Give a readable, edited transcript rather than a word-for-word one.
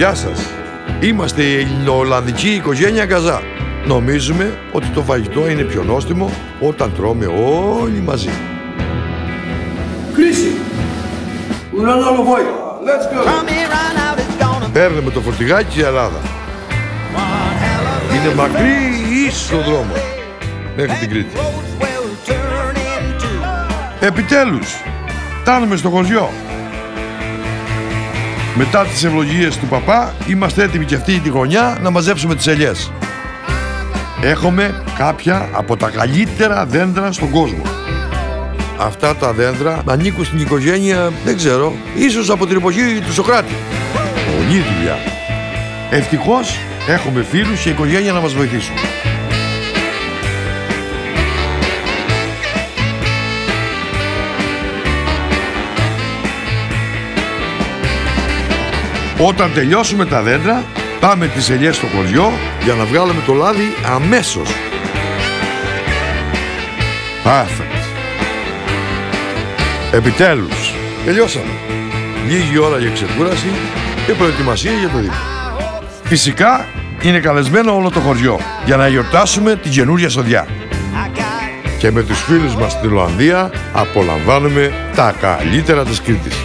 Γεια σας. Είμαστε η ελληνοολλανδική οικογένεια Γκαζά. Νομίζουμε ότι το φαγητό είναι πιο νόστιμο όταν τρώμε όλοι μαζί. Κρίση! Ουρανό λοβόι! Let's go! Παίρνουμε το φορτηγάκι και η Ελλάδα. Είναι μακρύς ο δρόμος μέχρι την Κρήτη. Επιτέλους, φτάνουμε στο χωριό. Μετά τις ευλογίες του παπά, είμαστε έτοιμοι και αυτή τη γωνιά να μαζέψουμε τις ελιές. Έχουμε κάποια από τα καλύτερα δέντρα στον κόσμο. Αυτά τα δέντρα ανήκουν στην οικογένεια, δεν ξέρω, ίσως από την εποχή του Σοκράτη. Πολλή δουλειά. Ευτυχώς έχουμε φίλους και οικογένεια να μας βοηθήσουν. Όταν τελειώσουμε τα δέντρα, πάμε τις ελιές στο χωριό για να βγάλουμε το λάδι αμέσως. Perfect. Επιτέλους, τελειώσαμε. Λίγη ώρα για ξεκούραση και προετοιμασία για το δείπνο. Φυσικά, είναι καλεσμένο όλο το χωριό για να γιορτάσουμε την καινούρια σοδιά. Και με τους φίλους μας στην Ολλανδία απολαμβάνουμε τα καλύτερα της Κρήτης.